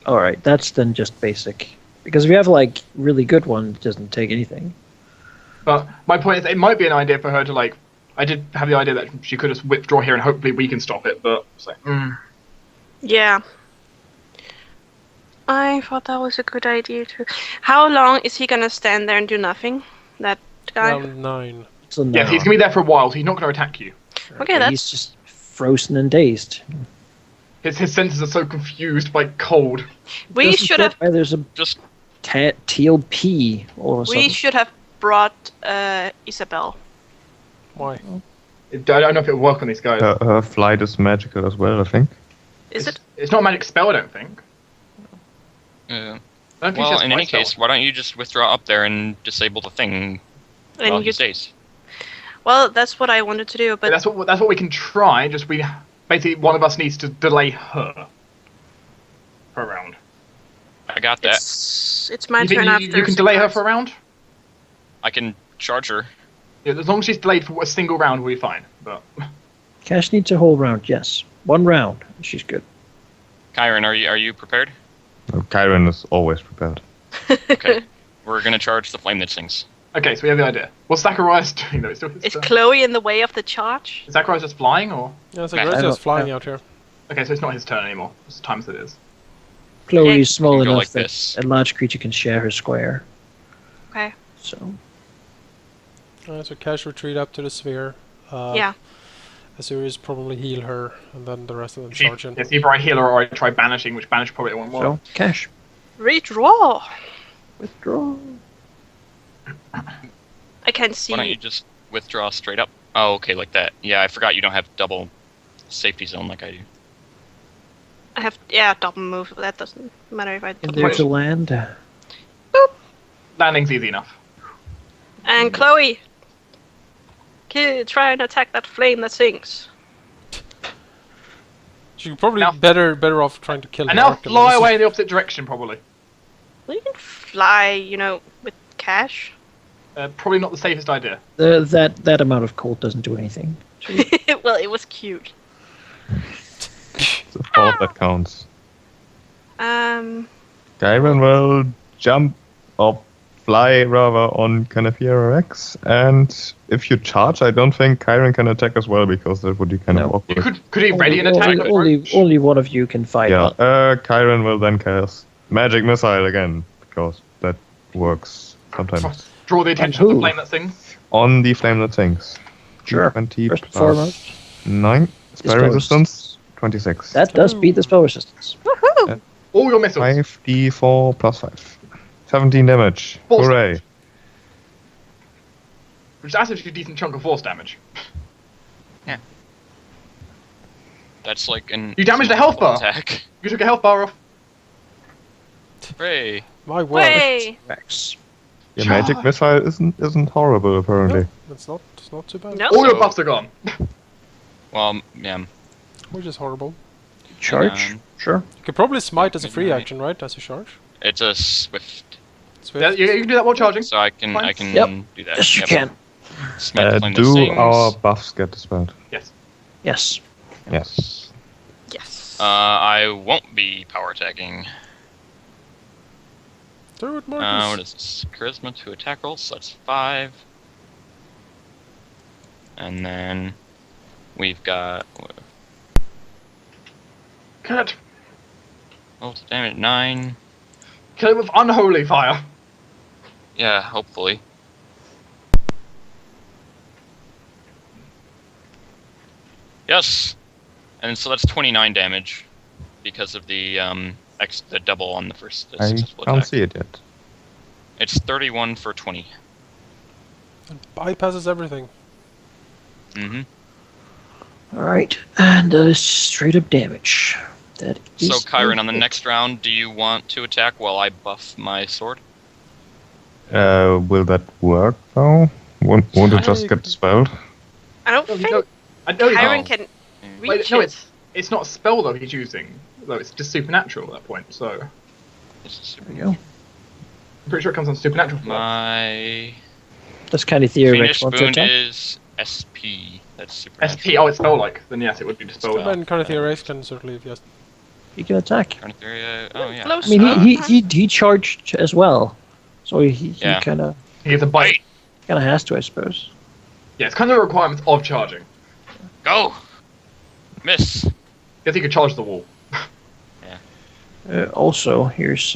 Alright, that's then just basic. Because if you have, like, really good one, it doesn't take anything. But my point is, it might be an idea for her to, like... I did have the idea that she could just withdraw here and hopefully we can stop it, but... It's like, Yeah. I thought that was a good idea too. How long is he gonna stand there and do nothing? That guy? Round 9. So yeah, he's gonna be there for a while, so he's not gonna attack you. Okay, that's... He's just frozen and dazed. His senses are so confused by cold. We should have... There's a Just teal pea all of a sudden. We should have brought Isabel. Why? I don't know if it'll work on these guys. Her flight is magical as well, I think. Is it? It's not a magic spell, I don't think. yeah. I don't think she Well, has in flight any case, spell. why don't you just withdraw up there and disable the thing while And he you... stays? Well, that's what I wanted to do, but... That's what we can try. Just basically one of us needs to delay her for a round. I got that. It's my You think turn after. you can delay her for a round? I can charge her. Yeah, as long as she's delayed for a single round, we'll be fine. But Cash needs a whole round, yes. 1 round, and she's good. Cairen, are you prepared? Cairen is always prepared. Okay. We're gonna charge the flame that sings. okay, so we have the idea. What's Zacharias doing though? It's still his Is turn. Chloe in the way of the charge? Is Zacharias just flying, or Yeah, it's I like don't- just flying out here. okay? So it's not his turn anymore. It's the time as it is. Chloe is small You can go enough like that this. a large creature can share her square. Okay. So, So Cash retreat up to the sphere. Yeah. Azurius probably heal her, and then the rest of them She, charge in. yes, either I heal her or I try banishing, which banish probably won't work. so Cash. Redraw! Withdraw. I can't see. Why don't you just withdraw straight up? Oh, okay, like that. Yeah, I forgot you don't have double safety zone like I do. I have, double move. That doesn't matter if I In double there move. to land. Landing's easy enough. And Chloe! Try and attack that flame that sings. She's probably Now- better off trying to kill And the now Arcanist. fly away in the opposite direction, probably. Well, you can fly, with Cash. Probably not the safest idea. That amount of cold doesn't do anything. Well, it was cute. It's a thought that counts. Um, Cairen will jump or fly rather on Canafira X, and if you charge, I don't think Cairen can attack as well because that would be kind of No. awkward. Could he ready an attack? Only one of you can fight. Yeah, Cairen will then cast Magic Missile again because that works sometimes. Draw the attention of the who? flame that sings. On the flame that sings. Sure. 20 First and plus foremost, 9. Spell Dispel resistance 26. that does beat the spell resistance. woohoo! All your missiles. 5d4 plus 5. 17 damage. Force Hooray. damage. Which is actually a decent chunk of force damage. That's like an... You damaged a health bar. attack. You took a health bar off. Hooray. My word. Way! Max. Your magic missile isn't horrible apparently. It's not too bad. No. All your So- buffs are gone. Well, yeah. Which is horrible. Charge? on. Sure. You could probably smite as a free Midnight. action, right? As a charge. It's a swift, Swift. Yeah, you can do that while charging. so I can Fine. do that. Yes, you Yep. can. Smite the flame that Do sings. our buffs get dispelled? Yes. Yes. Yes. Yes. I won't be power attacking. Do it, Marcus. What is this? Charisma to attack rolls, so that's 5. And then we've got Kill it. what's the damage? 9. Kill it with unholy fire. Yeah, hopefully. Yes. And so that's 29 damage because of the the double on the first I successful can't attack. see it yet. It's 31 for 20. It bypasses everything. Mm-hmm. Alright, and that is straight up damage. That is. So, Cairen, on the it. next round, do you want to attack while I buff my sword? Will that work though? Won't it just get dispelled? I don't No, think no, I know Kyron Oh. can Wait, reach no, it. it's not a spell though he's using. Though it's just supernatural at that point. So This is super. There we go. I'm pretty sure it comes on supernatural. My That's kind of Fiendish theoretical to Boon attack. is SP. That's super. SP. Oh, it's spell like. Then yes, it would be dispelled. Spell. And kind of theoretic can certainly, if yes. He can attack. Oh yeah. Close. I mean, he charged as well, so he Yeah. kind of He gets a bite. has to, I suppose. Yeah, it's kind of the requirements of charging. Go. Miss. Because he could charge the wall. Also, here's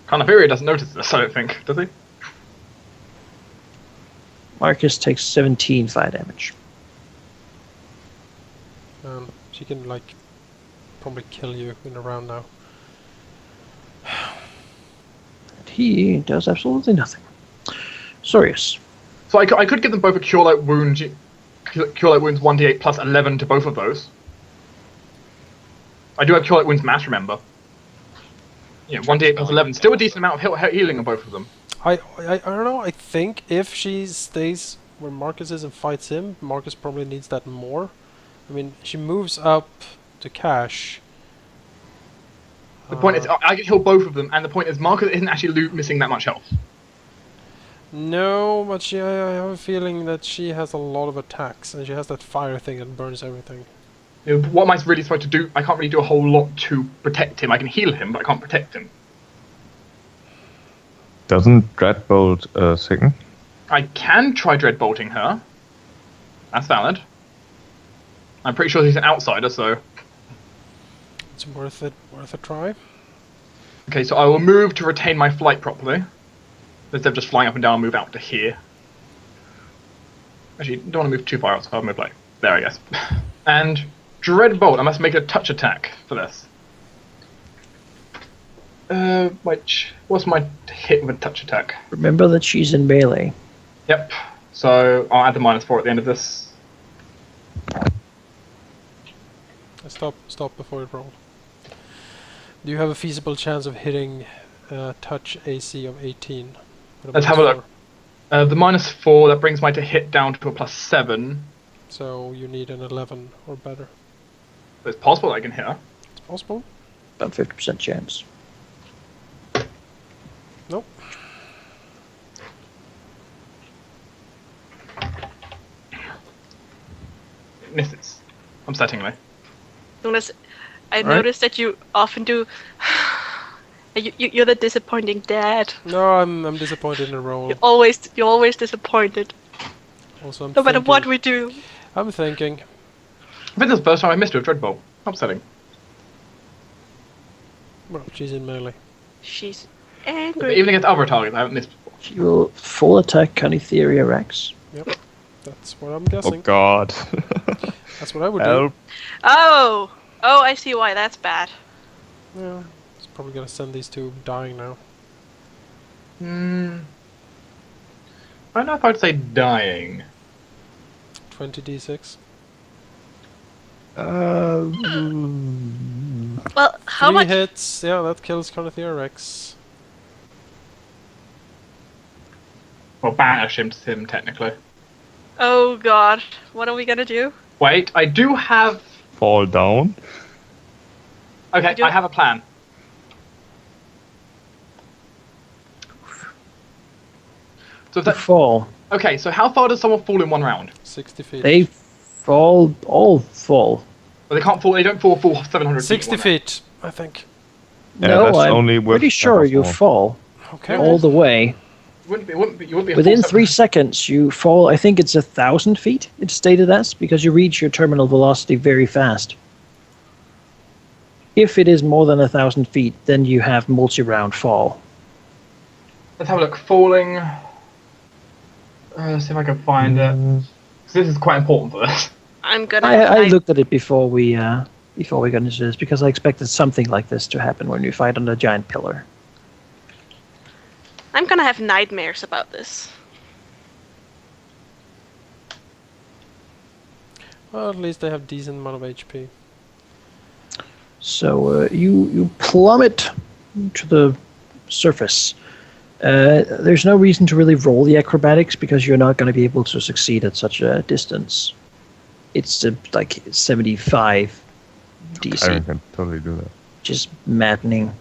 Carniferia doesn't notice this, I don't think, does he? Marcus takes 17 fire damage. She can like probably kill you in a round now. He does absolutely nothing. Sorius. So I could give them both a Cure Light Wound. Cure Light Wounds 1d8 plus 11 to both of those. I do have Cure Light Wounds Mass, remember. Yeah, 1d8 plus 11. Still a decent amount of healing on both of them. I don't know. I think if she stays where Marcus is and fights him, Marcus probably needs that more. I mean, she moves up to Cash. The point is, I can heal both of them, and the point is, Marcus isn't actually missing that much health. No, but I have a feeling that she has a lot of attacks, and she has that fire thing that burns everything. You know, what am I really supposed to do? I can't really do a whole lot to protect him. I can heal him, but I can't protect him. Doesn't Dreadbolt sicken? I can try dreadbolting her. That's valid. I'm pretty sure he's an outsider, so... It's worth it. Worth a try. Okay, so I will move to retain my flight properly. Instead of just flying up and down, I'll move out to here. Actually, don't want to move too far out, so I'll move like there, I guess. And Dreadbolt, I must make a touch attack for this. What's my hit with a touch attack? Remember that she's in melee. Yep. So I'll add the -4 at the end of this. Stop before it rolls. Do you have a feasible chance of hitting touch AC of 18? Let's have a look. The -4, that brings my to hit down to a +7. So you need an 11 or better. It's possible I can hit her. It's possible. About 50% chance. Nope. It misses. Upsettingly. Unless I Right. noticed that you often do. You're the disappointing dad. No, I'm disappointed in a roll. You're always disappointed. Also, No matter what we do. I'm thinking. I think this is the first time I missed with Dreadbolt. Upsetting. Well, she's in melee. She's But angry. even against other targets, I haven't missed before. She will full attack Canitheria Rex. Yep. That's what I'm Oh guessing. god. That's what I would Help. Oh, I see why that's bad. do. Yeah. It's probably gonna send these two dying now. I don't know if I'd say dying. 20d6. Well, how 3 much? hits. Yeah, that kills Carnithia Rex. Well, banish him, technically. Oh God, what are we gonna do? Wait, I do have... Fall down. Okay, do- I have a plan. So if They that... fall. Okay, so how far does someone fall in one round? 60 feet. They fall. All fall. Well, they can't fall. They don't fall 700 feet. 60 in one feet, I think. Yeah, No, that's I'm only with pretty sure you fall Okay. all the way. round. You wouldn't be a Within full 3 700 seconds, you fall. I think it's 1,000 feet. It's stated as because you reach your terminal velocity very fast. If it is more than 1,000 feet, then you have multi-round fall. Let's have a look. Falling... see if I can find it. 'Cause this is quite important for this. I'm gonna. I looked at it before we got into this because I expected something like this to happen when you fight on a giant pillar. I'm gonna have nightmares about this. Well, at least they have decent amount of HP. So you plummet to the surface. There's no reason to really roll the acrobatics because you're not going to be able to succeed at such a distance. It's like 75 DC, Cairen can totally do that. which is maddening.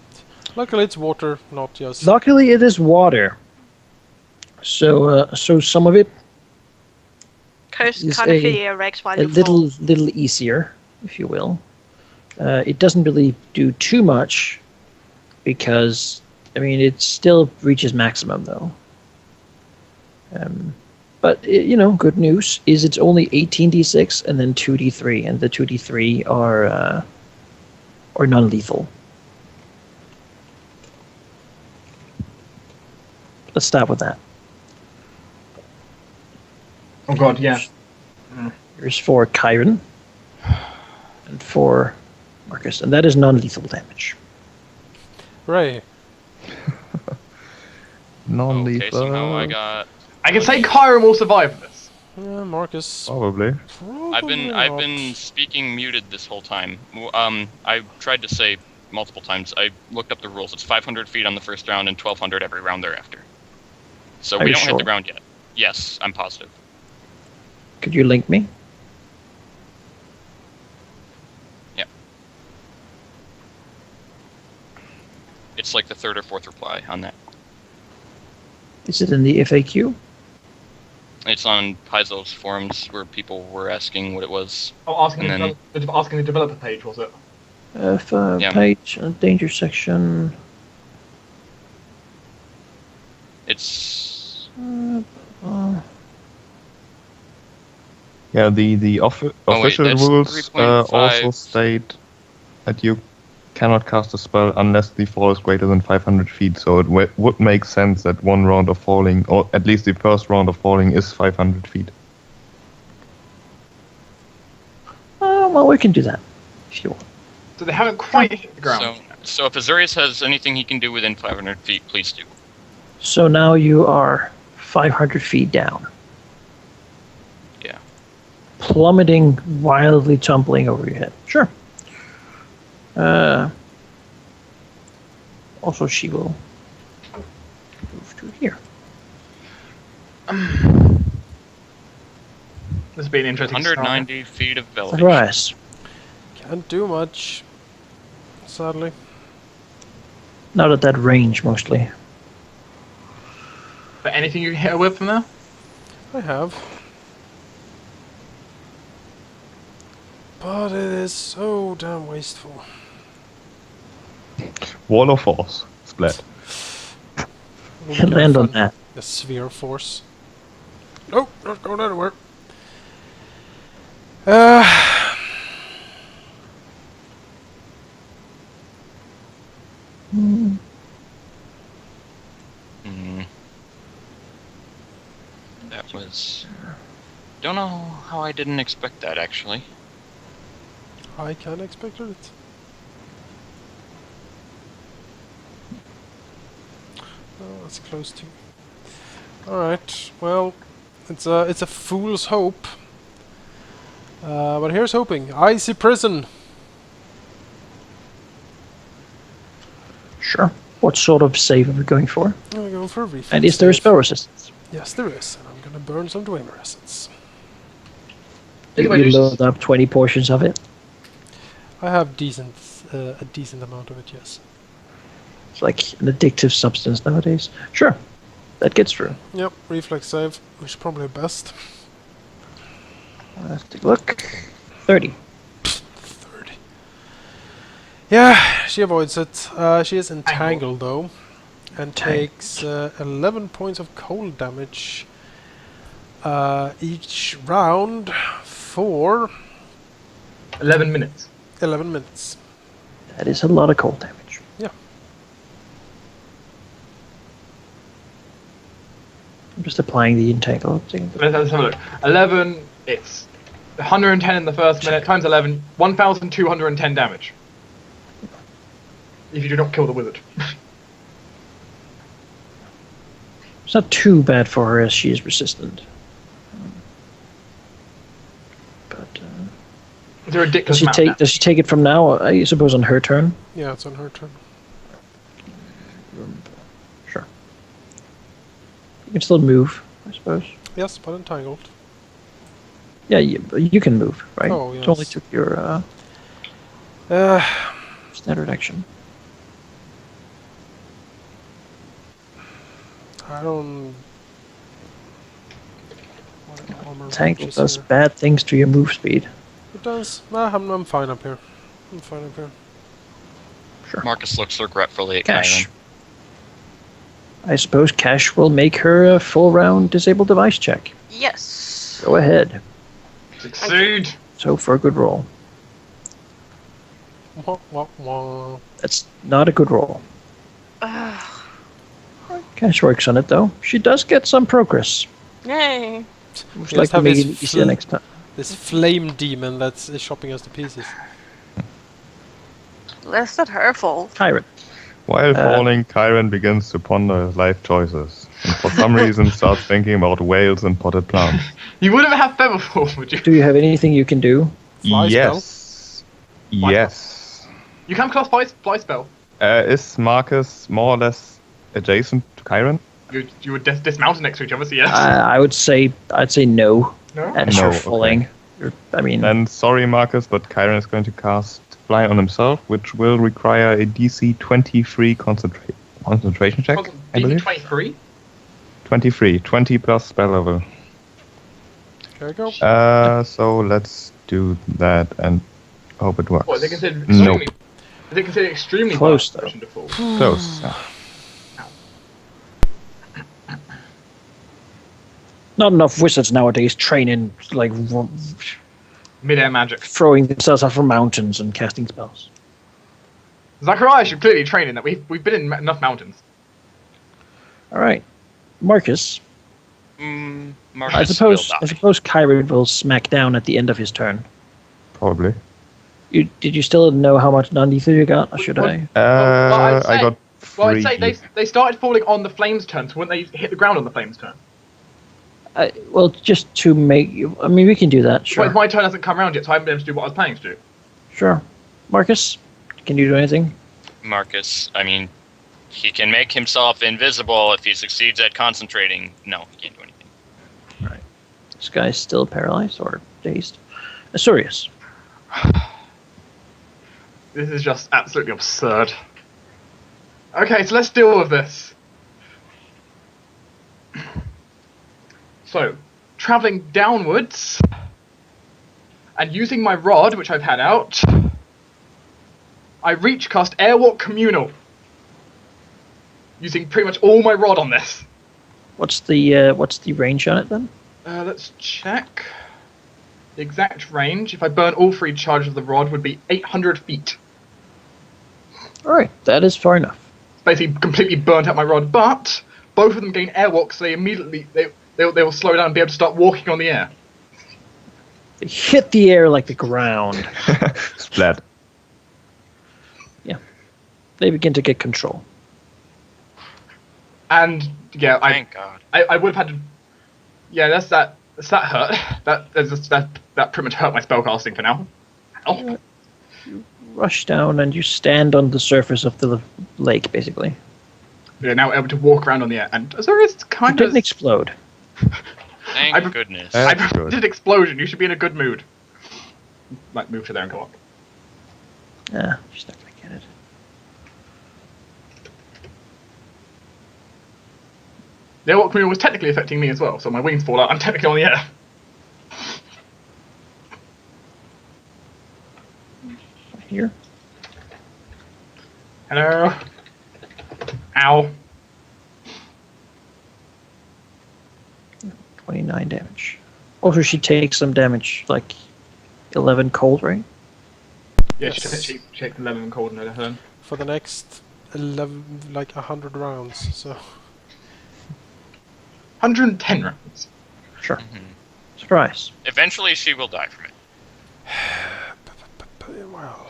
Luckily, it's water, not just. Luckily, it is water. So some of it is Carnithia Rex while a you fall. little easier. if you will. It doesn't really do too much because, I mean, it still reaches maximum though. But good news is it's only 18d6 and then 2d3, and the 2d3 are non-lethal. Let's start with that. Oh god, yeah. Here's for Cairen and for Marcus, and that is non-lethal damage. Right. Non-lethal. Okay, somehow I can say Cairen will survive this. Yeah, Marcus. Probably. I've been speaking muted this whole time. I tried to say multiple times. I looked up the rules. It's 500 feet on the first round and 1,200 every round thereafter. So Are we you don't hit sure? the ground yet. Yes, I'm positive. Could you link me? Yeah. It's like the third or fourth reply on that. Is it in the FAQ? It's on Paizo's forums where people were asking what it was. Oh, asking And the developer page, was it? Yeah. Page, danger section. It's Yeah, the official that's rules 3.5. also state that you cannot cast a spell unless the fall is greater than 500 feet, so it would make sense that one round of falling, or at least the first round of falling, is 500 feet. Well, we can do that if you want. So they haven't quite hit the ground. so if Azurius has anything he can do within 500 feet, please do. So now you are 500 feet down. Yeah. Plummeting, wildly tumbling over your head. Sure. Also, she will move to here. This has been an interesting. 190 feet of elevation. Right. Can't do much. Sadly. Not at that range, mostly. But anything you can hit her with from there? I have. But it is so damn wasteful. Wall of Force. Splat. Land on that. The sphere force. Nope, not going anywhere. That was... Don't know how I didn't expect that, actually. I can't expect it. Oh, that's close to. Alright, well, it's a fool's hope. But here's hoping. Icy prison. Sure. What sort of save are we going for? I'm going for a reflex. And is there a save. spell resistance? Yes, there is. And I'm gonna burn some Dwemer essence. Did Anyway, you just- load up 20 portions of it? I have a decent amount of it, yes. It's like an addictive substance nowadays. Sure. That gets through. Yep, reflex save, which is probably best. Let's take a look. 30. 30. Yeah, she avoids it. She is entangled though, and takes 11 points of cold damage each round for 11 minutes. 11 minutes. That is a lot of cold damage. Yeah. I'm just applying the entangle thing. Let's have a look. 11, it's 110 in the first minute, times 11, 1,210 damage. If you do not kill the wizard. It's not too bad for her as she is resistant. But Is there a ridiculous amount? does she take it from now? I suppose on her turn. Yeah, it's on her turn. Sure. You can still move, I suppose. Yes, but entangled. Yeah, you can move, right? Oh, It only yes. took your Uh, standard action. I don't. What armor Tangle matches does here. bad things to your move speed. It does. Nah, I'm fine up here. I'm fine up here. Marcus looks regretfully at Cash. Cairen. I suppose Cash will make her a full round disable device check. Yes. Go ahead. Succeed. So for a good roll. Wah, wah, wah. That's not a good roll. Ugh. Cash works on it though. She does get some progress. Yay. Would We you like just to have make this it easier next time? This flame demon that's chopping us to pieces. That's not her fault. Cairen. While falling, Cairen begins to ponder his life choices, and for some reason starts thinking about whales and potted plants. You wouldn't have Featherfall, would you? Do you have anything you can do? Fly spell? Yes. You can cast fly spell. Is Marcus more or less adjacent to Cairen? You would dismount next to each other, so yes. I'd say no. No? As No, you're okay. falling. I mean, Then sorry, Marcus, but Cairen is going to cast Fly on himself, which will require a DC 23 concentration check, I DC believe. 23? 23, 20 plus spell level. There we go. So let's do that and hope it works. What, is it considered Nope. extremely... Is it considered extremely Close, fast motion to fall? Close. not enough wizards nowadays training like Mid-air magic. throwing themselves out from mountains and casting spells. Zachariah should clearly train in that. We've been in enough mountains. All right, Marcus. Marcus I suppose will die. Cairen will smack down at the end of his turn. Probably. Did you still know how much non-lethal you got, or should I? I'd I say- got Well, I'd 3. say they started falling on the flames turn, so wouldn't they hit the ground on the flames turn? Well, just to make you. I mean, we can do that. Sure. But my turn hasn't come around yet, so I haven't been able to do what I was planning to do. Sure. Marcus, can you do anything? Marcus, I mean, he can make himself invisible if he succeeds at concentrating. No, he can't do anything. This guy's still paralyzed or dazed. Asurius. This is just absolutely absurd. Okay, so let's deal with this. So, travelling downwards, and using my rod, which I've had out, I reach cast Airwalk Communal. Using pretty much all my rod on this. What's the range on it then? Let's check. The exact range, if I burn all 3 charges of the rod, would be 800 feet. All right, that is far enough. Basically completely burnt out my rod, but both of them gain airwalk, so they immediately they will slow down and be able to start walking on the air. They hit the air like the ground. Splat. They begin to get control. And yeah, Thank God. I would have had to. Yeah, that hurt. That pretty much hurt my spellcasting for now. Oh, Rush down and you stand on the surface of the lake, basically. we're now able to walk around on the air, and Azorius You kind of. didn't explode. Thank goodness. Uh, I That's good. prevented explosion. You should be in a good mood. Like move to there and go up. Yeah, she's not gonna get it. The airwalk communal was technically affecting me as well, so my wings fall out. I'm technically on the air. Here. Hello. Ow. 29 damage. Also, she takes some damage, like 11 cold, right? Yeah, Yes. she takes 11 cold in her turn. For the next 11, like 100 rounds. So 110 rounds. Sure. Mhm. Surprise. Eventually, she will die from it. well,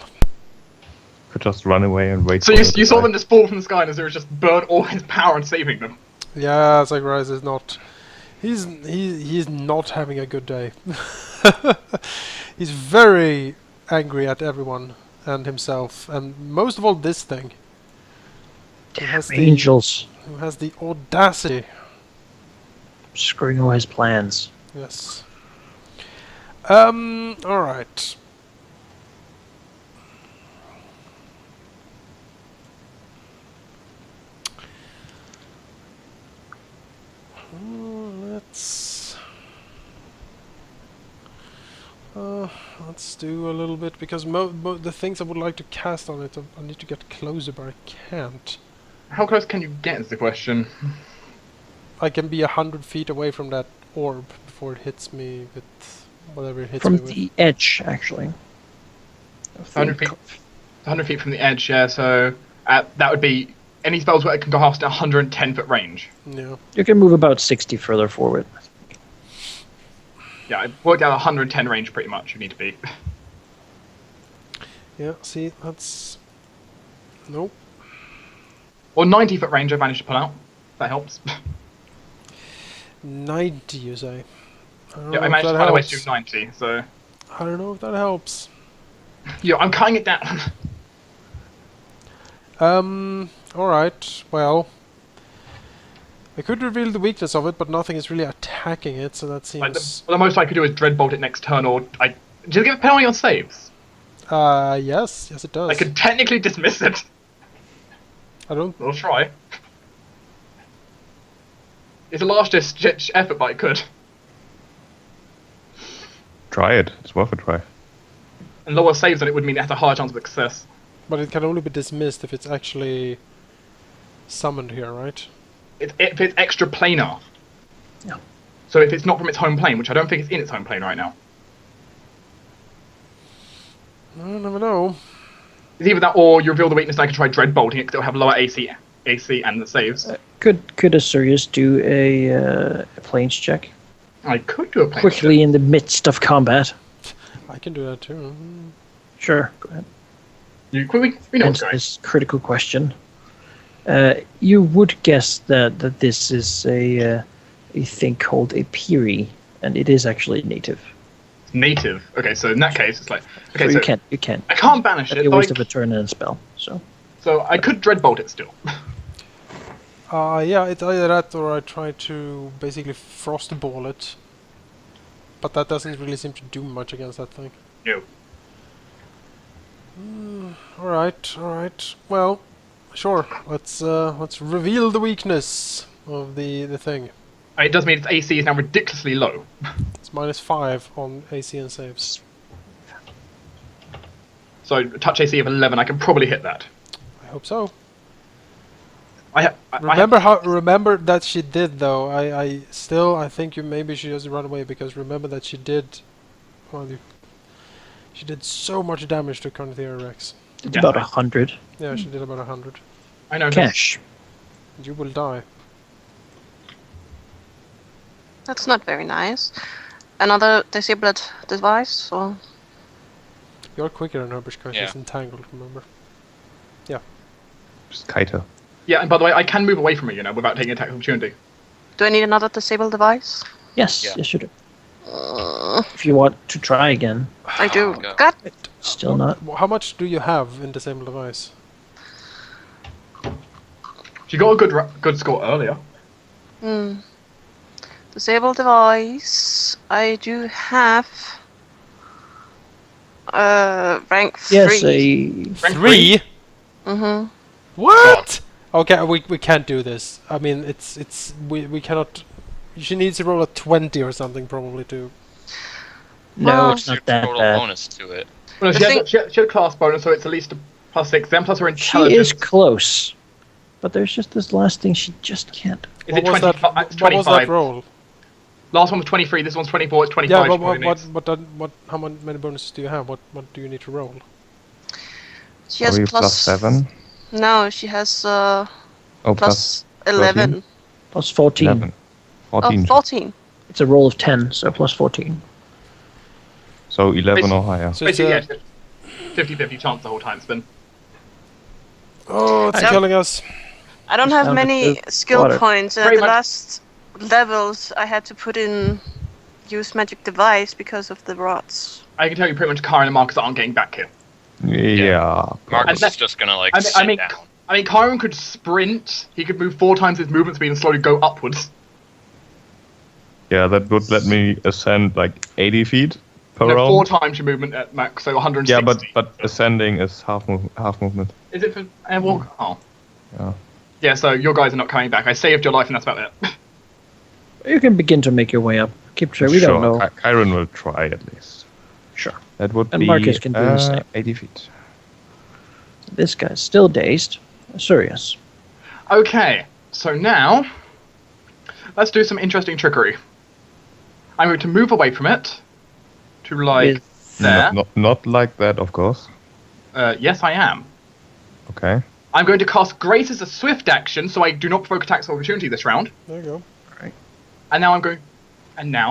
Could just run away and wait. So for you her to you saw die. them just fall from the sky, and Azorius just burn all his power in saving them. yeah, Zacharias is not. He's not having a good day. He's very angry at everyone and himself, and most of all this thing. Who has Angels who has the audacity? screwing all his plans. Yes. All right. Let's do a little bit, because the things I would like to cast on it, I need to get closer, but I can't. How close can you get is the question. I can be 100 feet away from that orb before it hits me with whatever it hits From me with. the edge, actually. 100 feet. 100 feet from the edge, yeah, so that would be any spells where it can go past a 110-foot range. Yeah. You can move about 60 further forward. Yeah, I worked out 110 range pretty much, you need to be. Yeah, see, that's... Nope. Or 90-foot range I managed to pull out. That helps. 90, you say? I don't Yeah, know I if managed that to find a way to helps. do 90, so... I don't know if that helps. Yeah, I'm cutting it down. Alright, well... I could reveal the weakness of it, but nothing is really attacking it, so that Like, seems... the most I could do is Dreadbolt it next turn, or... Does it give a penalty on saves? Yes it does. I could technically dismiss it. I don't... I'll try. It's a last-ditch effort, but I could. Try it. It's worth a try. And lower saves than it would mean it has a higher chance of success. But it can only be dismissed if it's actually summoned here, right? If it's extra planar. Yeah. So if it's not from its home plane, which I don't think it's in its home plane right now. I never know. It's either that or you reveal the weakness and I can try Dreadbolting it because it'll have lower AC and the saves. Could Asurius do a planes check? I could do a plane Quickly in the midst of combat. I can do that too. Sure, go ahead. You quickly, we know what's Answer going. this critical question. You would guess that this is a thing called a Piri, and it is actually native. Native. Okay, so in that case, it's like... Okay, so so you can't. I can't banish That'd it, be a waste but of a turn and a spell. So I could Dreadbolt it still. Yeah, it's either that or I try to basically frostball it. But that doesn't really seem to do much against that thing. No. Alright. Well, sure. Let's reveal the weakness of the thing. It does mean its AC is now ridiculously low. It's -5 on AC and saves. So touch AC of 11, I can probably hit that. I hope so. Remember Remember that she did though. I think maybe she doesn't run away because remember that she did. Well, she did so much damage to Carnithia Rex. it's about 100. Yeah, she did about 100. I know. Cash. You will die. That's not very nice. Another disabled device, or You're quicker than her because Yeah. she's entangled. Remember? Just kite her. Yeah, and by the way, I can move away from it, without taking attack of opportunity. do I need another disabled device? Yes, Yeah. yes you do. If you want to try again, I do. God. God, still not. How much do you have in disable device? She got a good score earlier. Disable device. I do have rank 3. Yes, a Rank 3? Mm-hmm. What? Okay, we can't do this. I mean, we cannot. She needs to roll a 20 or something probably to. no, Well, it's Your not that total bad. bonus to it. Well, no, The she had a class bonus, so it's at least a +6. Then plus her She intelligence. is close, but there's just this last thing she just can't. Is What it was 25? that? It's What was 25. that roll? Last one was 23. This one's 24. It's 25. Yeah, she but probably needs. what? How many bonuses do you have? What do you need to roll? She has Are we plus +7? No, she has Oh, plus 11. Plus 14. 11. 14. Oh, 14. It's a roll of 10, so plus 14. So 11 or higher. So it's Basically, yeah, 50-50 chance the whole time it's been. Oh, it's Yep. killing us. I don't Just have down to many the skill water. points. Very The much- last levels I had to put in use magic device because of the rods. I can tell you pretty much Karen and Marcus aren't getting back here. Yeah. Marcus that- is just gonna I sit mean, down. Karen could sprint. He could move 4 times his movement speed and slowly go upwards. Yeah, that would let me ascend like 80 feet per No, round. 4 times your movement at max, so 160. Yeah, but ascending is half movement. Is it for airwalk? Oh. Yeah. Yeah, so your guys are not coming back. I saved your life and that's about it. You can begin to make your way up. Keep track. We sure, don't know. Cairen will try at least. That would And be Marcus can do the same. 80 feet. This guy's still dazed. Serious. Okay, so now let's do some interesting trickery. I'm going to move away from it to like there. Not like that, of course. Yes, I am. Okay. I'm going to cast Grace as a swift action, so I do not provoke attacks of opportunity this round. There you go. And now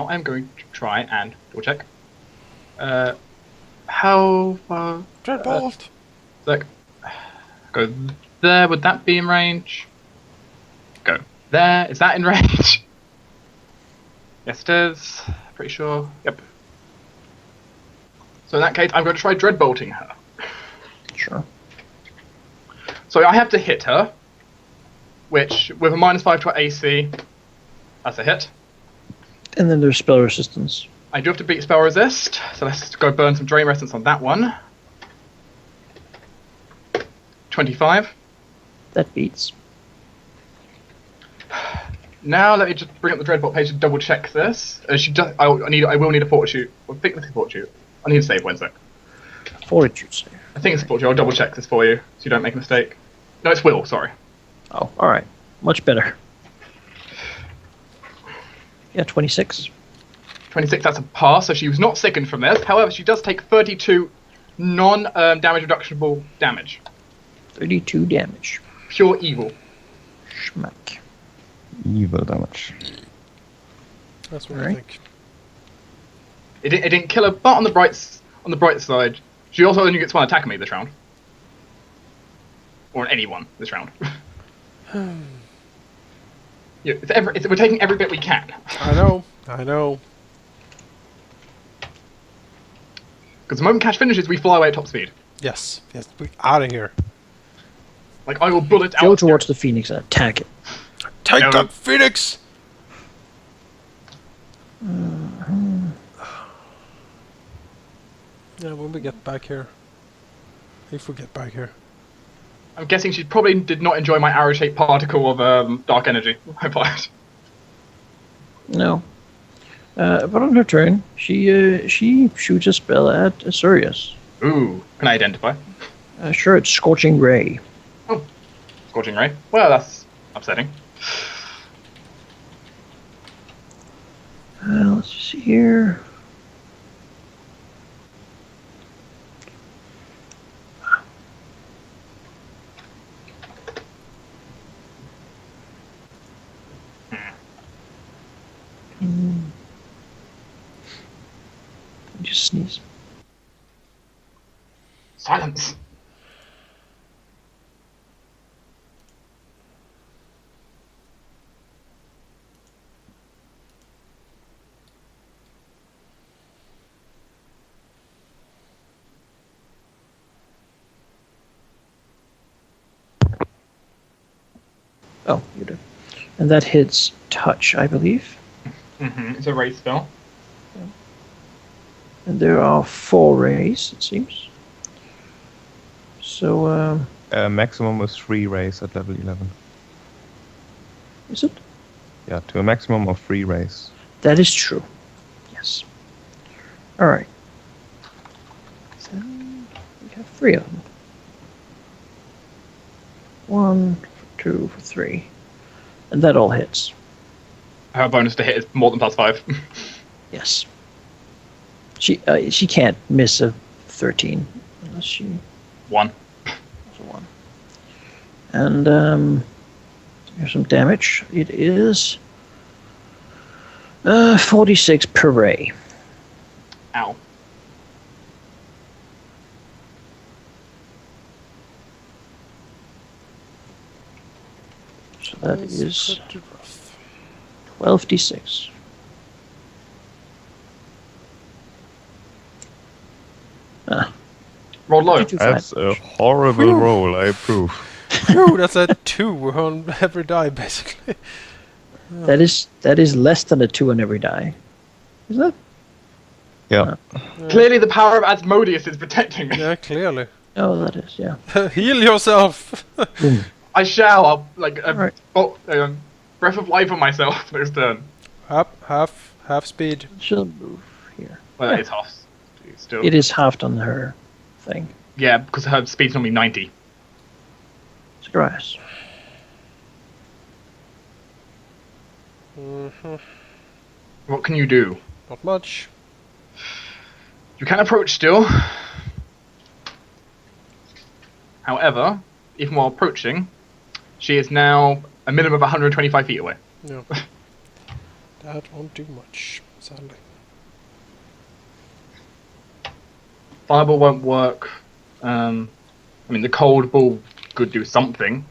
I'm going to try and double check. How far? Dreadbolt! Look, go there. Would that be in range? Go there. Is that in range? Yes, it is. Pretty sure. Yep. So in that case, I'm going to try dreadbolting her. Sure. So I have to hit her, which with a -5 to her AC, that's a hit. And then there's spell resistance. I do have to beat spell resist, so let's go burn some drain resistance on that one. 25. That beats. Now let me just bring up the Dreadbolt page to double check this. I will need a fortitude. I think it's a fortitude. I need to save one sec. Fortitude save. I think it's a fortitude. I'll double check this for you so you don't make a mistake. No, it's will. Sorry. Oh, alright. Much better. Yeah, 26. 26. That's a pass. So she was not sickened from this. However, she does take 32 non-damage reductible damage. 32 damage. Pure evil. Schmack. Evil damage. That's what I Alright. think. It didn't kill her, but on the bright side, she also only gets one attack on me this round. Or on anyone this round. Yeah, we're taking every bit we can. I know. Because the moment Cash finishes, we fly away at top speed. Yes, we out of here. Like, I will bullet Go out. towards the Phoenix and attack it. Take No. that, Phoenix! Yeah, when we get back here. If we get back here. I'm guessing she probably did not enjoy my arrow-shaped particle of dark energy I fired. No. But on her turn, she shoots a spell at Asurius. Ooh, can I identify? Sure, it's Scorching Ray. Oh, Scorching Ray. Well, that's upsetting. Let's see here. Just sneeze. Silence. Oh, you do. And that hits touch, I believe. It's a race spell. And there are 4 rays, it seems. So, Maximum is 3 rays at level 11. is it? Yeah, to a maximum of 3 rays. That is true. Yes. Alright. So, we have 3 of them. 1, 2, 3. And that all hits. Her bonus to hit is more than +5. Yes. She can't miss a 13 unless she 1. has a 1. And here's some damage. It is 46 per ray. Ow. So that That's is pretty rough. 12d6. Roll low. 52 That's flat. a horrible roll, I approve. Phew, that's a 2 on every die, basically. That is less than a 2 on every die. Isn't it? Yeah. Clearly the power of Asmodeus is protecting me. Yeah, clearly. Oh, that is, yeah. Heal yourself! Boom. I shall. I'll, like, Alright. breath of life on myself next turn. Up, half speed. She'll move here. Well, that is half. Still. It is halved on her thing. Yeah, because her speed's normally 90. Zacharias. What can you do? Not much. You can approach still. However, even while approaching, she is now a minimum of 125 feet away. No. That won't do much, sadly. Fireball won't work. I mean, the cold ball could do something.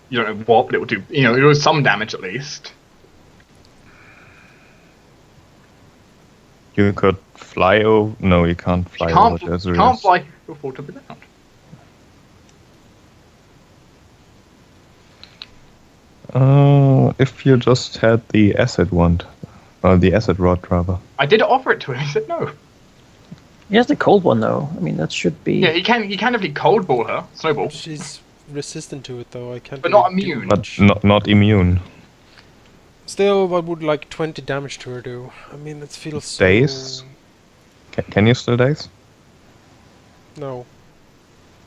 You don't know what, but it will do. You know, it will do some damage at least. You could fly over. No, you can't fly You can't, over you can't fly. You'll fall to the ground. If you just had the acid wand, the acid rod, rather. I did offer it to him. He said no. He has the cold one though. I mean, that should be. Yeah, he can definitely cold ball her, snowball, She's resistant to it though. I can't. but not really do immune. much. But not immune. Still, what would like 20 damage to her do? I mean, it feels so... Daze? Can you still daze? No.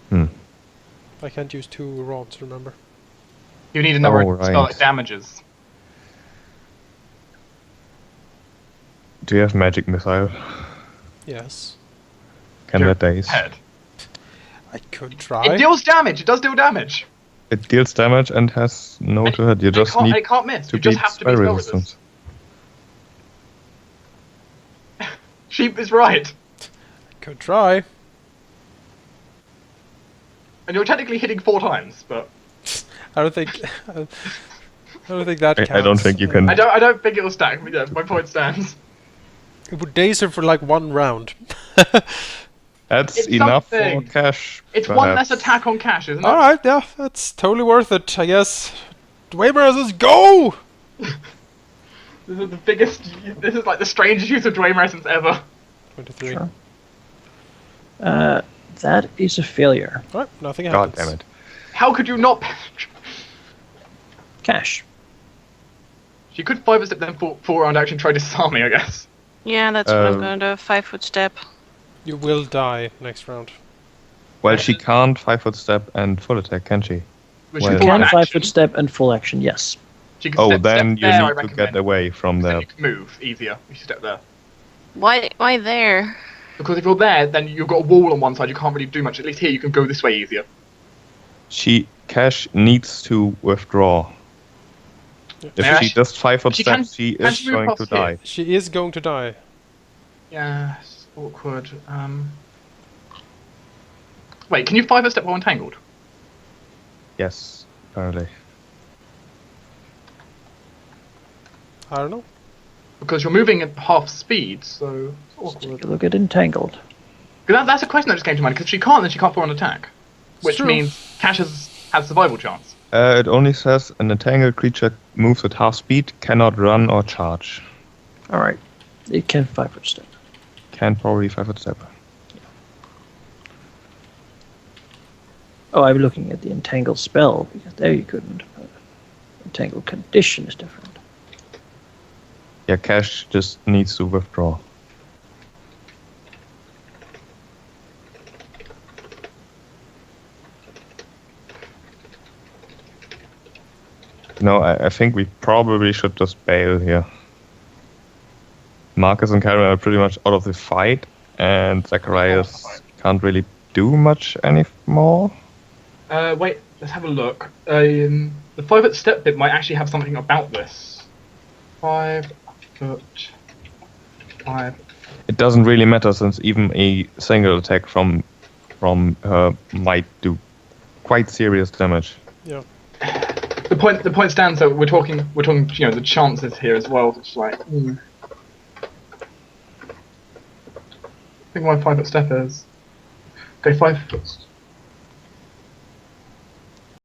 Hmm. I can't use 2 rods, remember? You need another Oh, right. spell that damages. Do you have magic missile? Yes. Can Your that daze? Head. I could try. It deals damage. It does deal damage. It deals damage and has no to hit. You And just it need can't miss. to You just beat have to be spell spell resistance. resist. Sheep is right. Could try. And you're technically hitting 4 times, but I don't think... I don't think that counts. I don't think you can. I don't think it'll stack. But yeah, my point stands. It would daze her for like 1 round. That's It's enough something. for cash. It's one perhaps. less attack on cash, isn't it? Alright, yeah, that's totally worth it, I guess. Dwemer says go! This is the biggest. This is like the strangest use of Dwayne Essence ever. 23. Sure. That is a failure. Alright, nothing God happens. damn it. How could you not? Cash. She could 5 step then 4 round action try disarm me, I guess. Yeah, that's what I'm Um, gonna do. 5-foot step. You will die next round. Well, she can't 5-foot step and full attack, can she? Which Well- is Can full action. 5-foot step and full action, yes. She can Oh, step then you there, I need to recommend, get away from 'cause then there. you can move easier if you step there. Why there? Because if you're there, then you've got a wall on one side. You can't really do much. At least here, you can go this way easier. Cash needs to withdraw. If Yeah, she does 5-foot she step, can- she can is she move going to across here? die. She is going to die. Yeah, it's awkward. Wait, can you 5 step while entangled? Yes, apparently. I don't know. Because you're moving at half speed, so it's Let's awkward. take a look at Entangled. That's a question that just came to mind. Because if she can't, then she can't fall on attack, which True. means Cash has survival chance. It only says an entangled creature moves at half speed, cannot run or charge. Alright. It can 5-foot step. Can probably 5-foot step. Oh, I'm looking at the Entangled spell, because there you couldn't. Entangled condition is different. Yeah, Cash just needs to withdraw. No, I think we probably should just bail here. Markas and Cairen are pretty much out of the fight, and Zacharias can't really do much anymore. Wait, let's have a look. The 5-foot step bit might actually have something about this. 5 foot. 5. It doesn't really matter since even a single attack from her might do quite serious damage. Yeah. The point stands. So we're talking. You know, the chances here as well. It's like. I think my 5-foot step is. Okay, 5 foot.